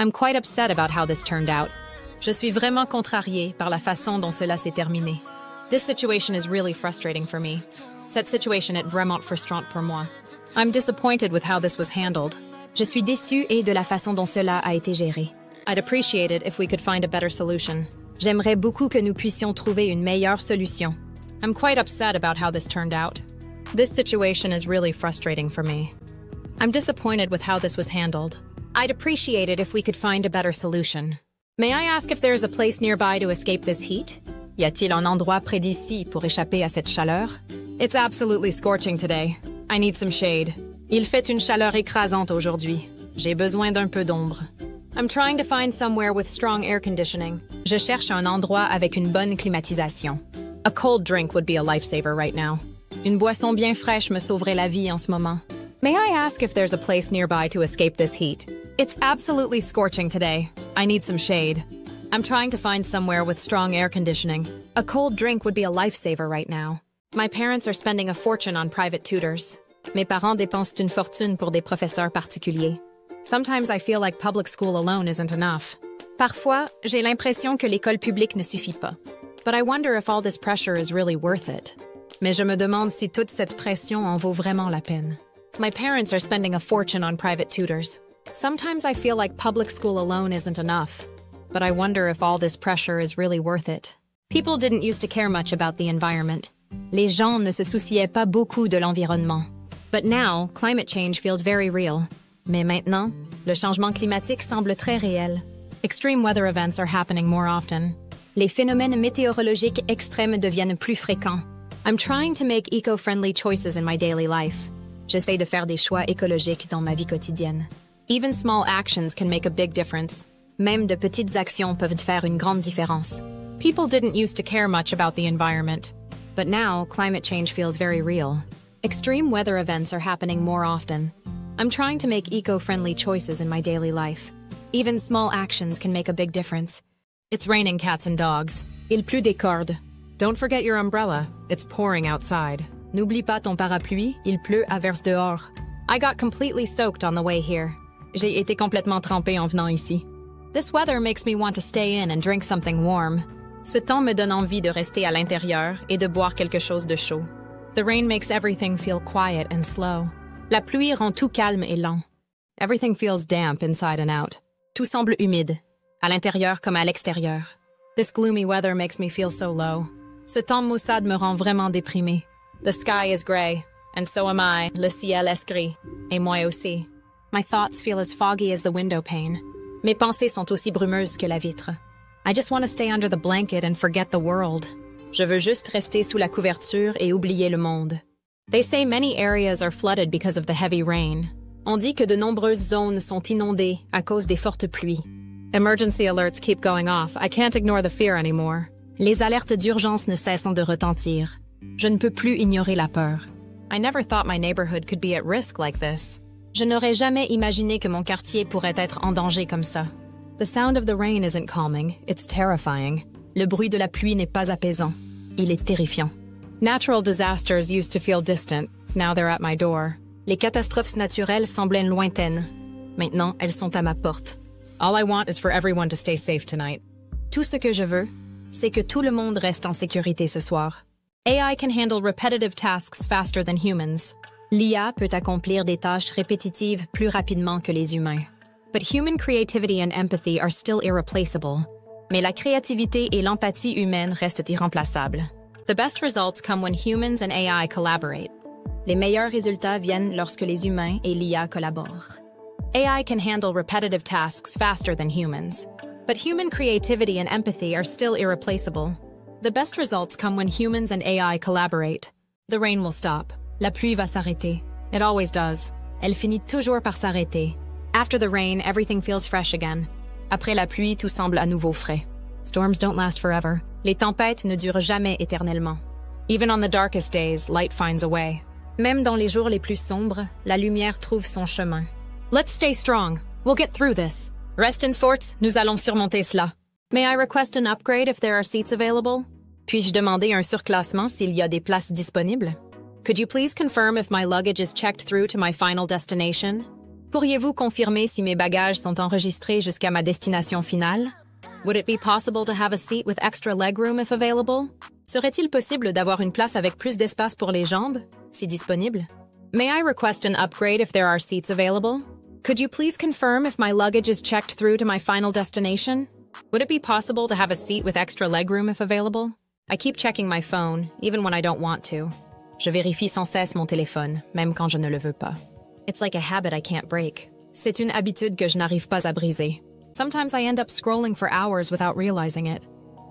I'm quite upset about how this turned out. Je suis vraiment contrariée par la façon dont cela s'est terminé. This situation is really frustrating for me. Cette situation est vraiment frustrante pour moi. I'm disappointed with how this was handled. Je suis déçue et de la façon dont cela a été géré. I'd appreciate it if we could find a better solution. J'aimerais beaucoup que nous puissions trouver une meilleure solution. I'm quite upset about how this turned out. This situation is really frustrating for me. I'm disappointed with how this was handled. I'd appreciate it if we could find a better solution. May I ask if there is a place nearby to escape this heat? Y a-t-il un endroit près d'ici pour échapper à cette chaleur? It's absolutely scorching today. I need some shade. Il fait une chaleur écrasante aujourd'hui. J'ai besoin d'un peu d'ombre. I'm trying to find somewhere with strong air conditioning. Je cherche un endroit avec une bonne climatisation. A cold drink would be a lifesaver right now. Une boisson bien fraîche me sauverait la vie en ce moment. May I ask if there's a place nearby to escape this heat? It's absolutely scorching today. I need some shade. I'm trying to find somewhere with strong air conditioning. A cold drink would be a lifesaver right now. My parents are spending a fortune on private tutors. Mes parents dépensent une fortune pour des professeurs particuliers. Sometimes I feel like public school alone isn't enough. Parfois, j'ai l'impression que l'école publique ne suffit pas. But I wonder if all this pressure is really worth it. Mais je me demande si toute cette pression en vaut vraiment la peine. My parents are spending a fortune on private tutors. Sometimes I feel like public school alone isn't enough. But I wonder if all this pressure is really worth it. People didn't used to care much about the environment. Les gens ne se souciaient pas beaucoup de l'environnement. But now, climate change feels very real. Mais maintenant, le changement climatique semble très réel. Extreme weather events are happening more often. Les phénomènes météorologiques extrêmes deviennent plus fréquents. I'm trying to make eco-friendly choices in my daily life. J'essaie de faire des choix écologiques dans ma vie quotidienne. Even small actions can make a big difference. Même de petites actions peuvent faire une grande différence. People didn't used to care much about the environment. But now, climate change feels very real. Extreme weather events are happening more often. I'm trying to make eco-friendly choices in my daily life. Even small actions can make a big difference. It's raining cats and dogs. Il pleut des cordes. Don't forget your umbrella. It's pouring outside. N'oublie pas ton parapluie, il pleut à verse dehors. I got completely soaked on the way here. J'ai été complètement trempée en venant ici. This weather makes me want to stay in and drink something warm. Ce temps me donne envie de rester à l'intérieur et de boire quelque chose de chaud. The rain makes everything feel quiet and slow. La pluie rend tout calme et lent. Everything feels damp inside and out. Tout semble humide, à l'intérieur comme à l'extérieur. This gloomy weather makes me feel so low. Ce temps maussade me rend vraiment déprimée. The sky is gray, and so am I. Le ciel est gris, et moi aussi. My thoughts feel as foggy as the window pane. Mes pensées sont aussi brumeuses que la vitre. I just want to stay under the blanket and forget the world. Je veux juste rester sous la couverture et oublier le monde. They say many areas are flooded because of the heavy rain. On dit que de nombreuses zones sont inondées à cause des fortes pluies. Emergency alerts keep going off. I can't ignore the fear anymore. Les alertes d'urgence ne cessent de retentir. Je ne peux plus ignorer la peur. I never thought my neighborhood could be at risk like this. Je n'aurais jamais imaginé que mon quartier pourrait être en danger comme ça. The sound of the rain isn't calming, it's terrifying. Le bruit de la pluie n'est pas apaisant. Il est terrifiant. Natural disasters used to feel distant. Now they're at my door. Les catastrophes naturelles semblaient lointaines. Maintenant, elles sont à ma porte. All I want is for everyone to stay safe tonight. Tout ce que je veux, c'est que tout le monde reste en sécurité ce soir. AI can handle repetitive tasks faster than humans. L'IA peut accomplir des tâches répétitives plus rapidement que les humains. But human creativity and empathy are still irreplaceable. Mais la créativité et l'empathie humaine restent irremplaçables. The best results come when humans and AI collaborate. Les meilleurs résultats viennent lorsque les humains et l'IA collaborent. AI can handle repetitive tasks faster than humans. But human creativity and empathy are still irreplaceable. The best results come when humans and AI collaborate. The rain will stop. La pluie va s'arrêter. It always does. Elle finit toujours par s'arrêter. After the rain, everything feels fresh again. Après la pluie, tout semble à nouveau frais. Storms don't last forever. Les tempêtes ne durent jamais éternellement. Even on the darkest days, light finds a way. Même dans les jours les plus sombres, la lumière trouve son chemin. Let's stay strong. We'll get through this. Restons forts, nous allons surmonter cela. May I request an upgrade if there are seats available? Puis-je demander un surclassement s'il y a des places disponibles? Could you please confirm if my luggage is checked through to my final destination? Pourriez-vous confirmer si mes bagages sont enregistrés jusqu'à ma destination finale? Would it be possible to have a seat with extra legroom if available? Serait-il possible d'avoir une place avec plus d'espace pour les jambes, si disponible? May I request an upgrade if there are seats available? Could you please confirm if my luggage is checked through to my final destination? Would it be possible to have a seat with extra legroom if available? I keep checking my phone, even when I don't want to. Je vérifie sans cesse mon téléphone, même quand je ne le veux pas. It's like a habit I can't break. C'est une habitude que je n'arrive pas à briser. Sometimes I end up scrolling for hours without realizing it.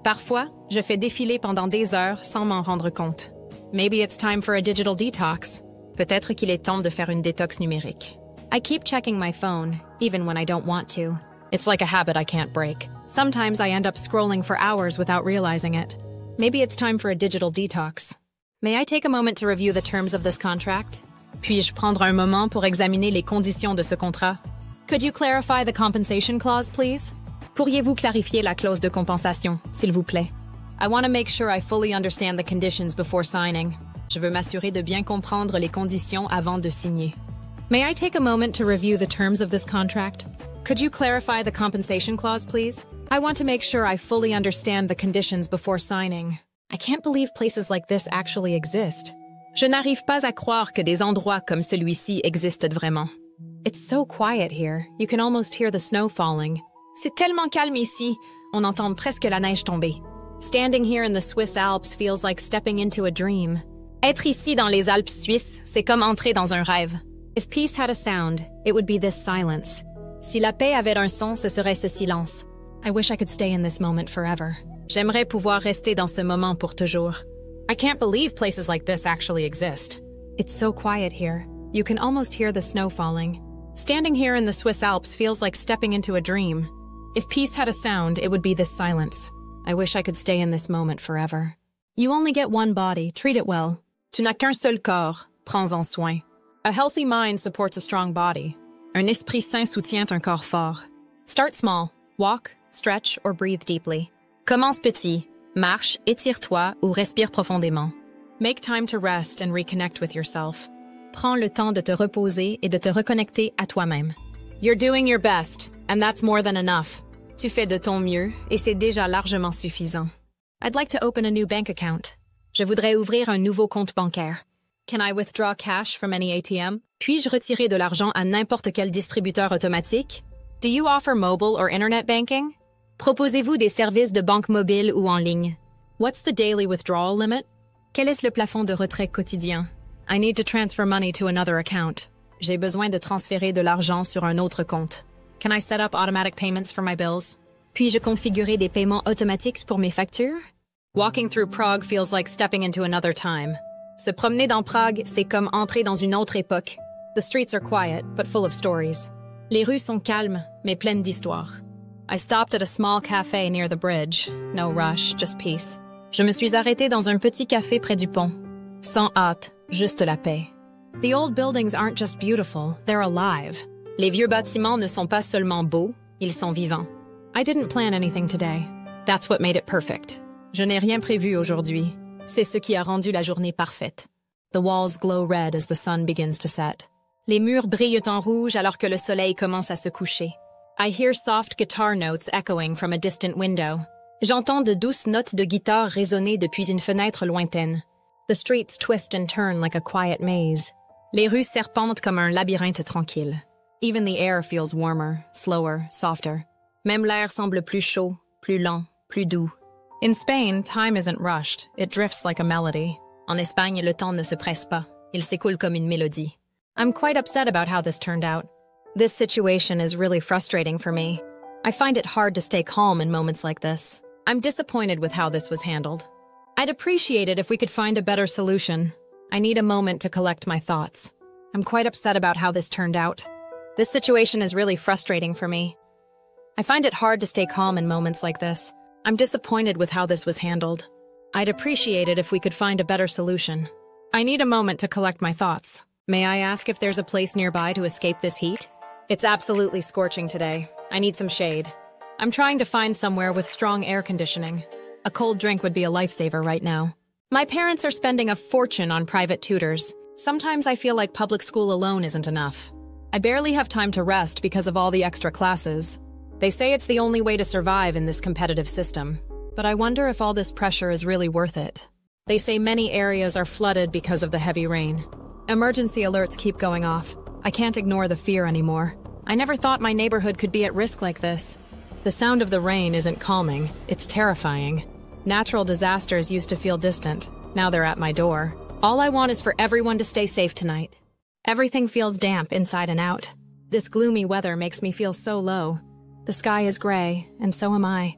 Parfois, je fais défiler pendant des heures sans m'en rendre compte. Maybe it's time for a digital detox. Peut-être qu'il est temps de faire une détox numérique. I keep checking my phone, even when I don't want to. It's like a habit I can't break. Sometimes I end up scrolling for hours without realizing it. Maybe it's time for a digital detox. May I take a moment to review the terms of this contract? Puis-je prendre un moment pour examiner les conditions de ce contrat? Could you clarify the compensation clause, please? Pourriez-vous clarifier la clause de compensation, s'il vous plaît? I want to make sure I fully understand the conditions before signing. Je veux m'assurer de bien comprendre les conditions avant de signer. May I take a moment to review the terms of this contract? Could you clarify the compensation clause, please? I want to make sure I fully understand the conditions before signing. I can't believe places like this actually exist. Je n'arrive pas à croire que des endroits comme celui-ci existent vraiment. It's so quiet here. You can almost hear the snow falling. C'est tellement calme ici. On entend presque la neige tomber. Standing here in the Swiss Alps feels like stepping into a dream. Être ici dans les Alpes suisses, c'est comme entrer dans un rêve. If peace had a sound, it would be this silence. Si la paix avait un son, ce serait ce silence. I wish I could stay in this moment forever. J'aimerais pouvoir rester dans ce moment pour toujours. I can't believe places like this actually exist. It's so quiet here. You can almost hear the snow falling. Standing here in the Swiss Alps feels like stepping into a dream. If peace had a sound, it would be this silence. I wish I could stay in this moment forever. You only get one body, treat it well. Tu n'as qu'un seul corps, prends-en soin. A healthy mind supports a strong body. Un esprit sain soutient un corps fort. Start small, walk, stretch, or breathe deeply. Commence petit, marche, étire-toi ou respire profondément. Make time to rest and reconnect with yourself. Prends le temps de te reposer et de te reconnecter à toi-même. You're doing your best, and that's more than enough. Tu fais de ton mieux, et c'est déjà largement suffisant. I'd like to open a new bank account. Je voudrais ouvrir un nouveau compte bancaire. Can I withdraw cash from any ATM? Puis-je retirer de l'argent à n'importe quel distributeur automatique? Do you offer mobile or internet banking? Proposez-vous des services de banque mobile ou en ligne? What's the daily withdrawal limit? Quel est le plafond de retrait quotidien? I need to transfer money to another account. J'ai besoin de transférer de l'argent sur un autre compte. Can I set up automatic payments for my bills? Puis-je configurer des paiements automatiques pour mes factures? Walking through Prague feels like stepping into another time. Se promener dans Prague, c'est comme entrer dans une autre époque. The streets are quiet, but full of stories. Les rues sont calmes, mais pleines d'histoires. I stopped at a small cafe near the bridge. No rush, just peace. Je me suis arrêtée dans un petit café près du pont. Sans hâte, juste la paix. The old buildings aren't just beautiful, they're alive. Les vieux bâtiments ne sont pas seulement beaux, ils sont vivants. I didn't plan anything today. That's what made it perfect. Je n'ai rien prévu aujourd'hui. C'est ce qui a rendu la journée parfaite. The walls glow red as the sun begins to set. Les murs brillent en rouge alors que le soleil commence à se coucher. I hear soft guitar notes echoing from a distant window. J'entends de douces notes de guitare résonner depuis une fenêtre lointaine. The streets twist and turn like a quiet maze. Les rues serpentent comme un labyrinthe tranquille. Even the air feels warmer, slower, softer. Même l'air semble plus chaud, plus lent, plus doux. In Spain, time isn't rushed. It drifts like a melody. En Espagne, le temps ne se presse pas. Il s'écoule comme une mélodie. I'm quite upset about how this turned out. This situation is really frustrating for me. I find it hard to stay calm in moments like this. I'm disappointed with how this was handled. I'd appreciate it if we could find a better solution. I need a moment to collect my thoughts. I'm quite upset about how this turned out. This situation is really frustrating for me. I find it hard to stay calm in moments like this. I'm disappointed with how this was handled. I'd appreciate it if we could find a better solution. I need a moment to collect my thoughts. May I ask if there's a place nearby to escape this heat? It's absolutely scorching today. I need some shade. I'm trying to find somewhere with strong air conditioning. A cold drink would be a lifesaver right now. My parents are spending a fortune on private tutors. Sometimes I feel like public school alone isn't enough. I barely have time to rest because of all the extra classes. They say it's the only way to survive in this competitive system, but I wonder if all this pressure is really worth it. They say many areas are flooded because of the heavy rain. Emergency alerts keep going off. I can't ignore the fear anymore. I never thought my neighborhood could be at risk like this. The sound of the rain isn't calming, it's terrifying. Natural disasters used to feel distant. Now they're at my door. All I want is for everyone to stay safe tonight. Everything feels damp inside and out. This gloomy weather makes me feel so low. The sky is gray, and so am I.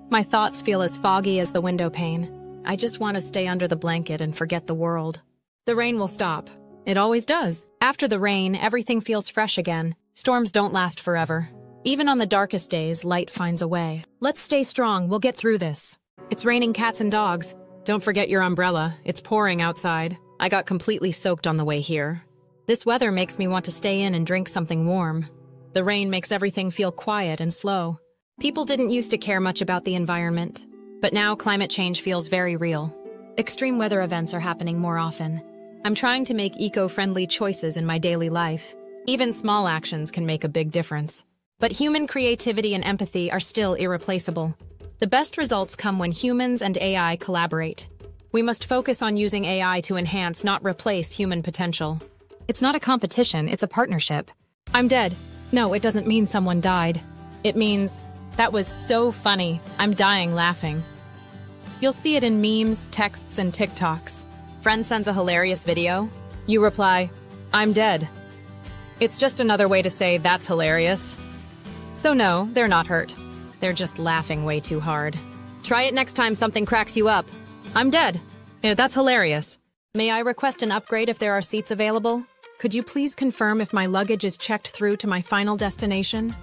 My thoughts feel as foggy as the window pane. I just want to stay under the blanket and forget the world. The rain will stop. It always does. After the rain, everything feels fresh again. Storms don't last forever. Even on the darkest days, light finds a way. Let's stay strong. We'll get through this. It's raining cats and dogs. Don't forget your umbrella. It's pouring outside. I got completely soaked on the way here. This weather makes me want to stay in and drink something warm. The rain makes everything feel quiet and slow. People didn't used to care much about the environment, but now climate change feels very real. Extreme weather events are happening more often. I'm trying to make eco-friendly choices in my daily life. Even small actions can make a big difference. But human creativity and empathy are still irreplaceable. The best results come when humans and AI collaborate. We must focus on using AI to enhance, not replace, human potential. It's not a competition, it's a partnership. I'm dead. No, it doesn't mean someone died. It means, that was so funny. I'm dying laughing. You'll see it in memes, texts, and TikToks. Friend sends a hilarious video. You reply, I'm dead. It's just another way to say, that's hilarious. So no, they're not hurt. They're just laughing way too hard. Try it next time something cracks you up. I'm dead. Yeah, that's hilarious. May I request an upgrade if there are seats available? Could you please confirm if my luggage is checked through to my final destination?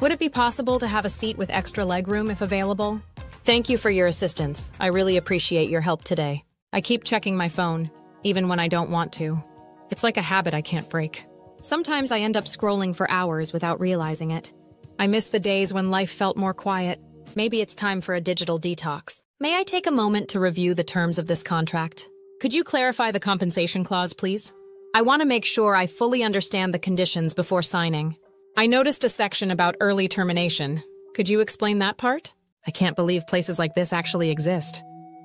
Would it be possible to have a seat with extra legroom if available? Thank you for your assistance. I really appreciate your help today. I keep checking my phone, even when I don't want to. It's like a habit I can't break. Sometimes I end up scrolling for hours without realizing it. I miss the days when life felt more quiet. Maybe it's time for a digital detox. May I take a moment to review the terms of this contract? Could you clarify the compensation clause, please? I want to make sure I fully understand the conditions before signing. I noticed a section about early termination. Could you explain that part? I can't believe places like this actually exist.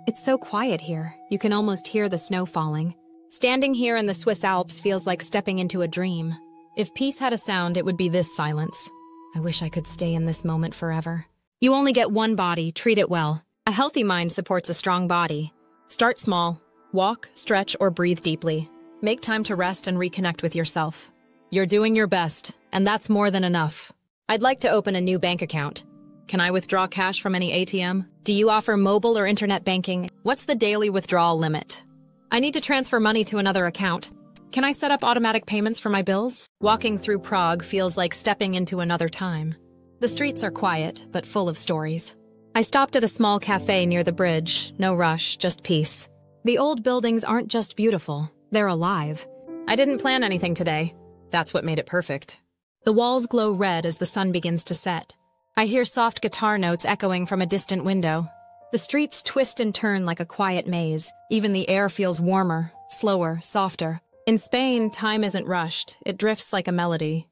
It's so quiet here. You can almost hear the snow falling. Standing here in the Swiss Alps feels like stepping into a dream. If peace had a sound, it would be this silence. I wish I could stay in this moment forever. You only get one body, treat it well. A healthy mind supports a strong body. Start small. Walk, stretch, or breathe deeply. Make time to rest and reconnect with yourself. You're doing your best, and that's more than enough. I'd like to open a new bank account. Can I withdraw cash from any ATM? Do you offer mobile or internet banking? What's the daily withdrawal limit? I need to transfer money to another account. Can I set up automatic payments for my bills? Walking through Prague feels like stepping into another time. The streets are quiet, but full of stories. I stopped at a small cafe near the bridge. No rush, just peace. The old buildings aren't just beautiful, they're alive. I didn't plan anything today. That's what made it perfect. The walls glow red as the sun begins to set. I hear soft guitar notes echoing from a distant window. The streets twist and turn like a quiet maze. Even the air feels warmer, slower, softer. In Spain, time isn't rushed. It drifts like a melody.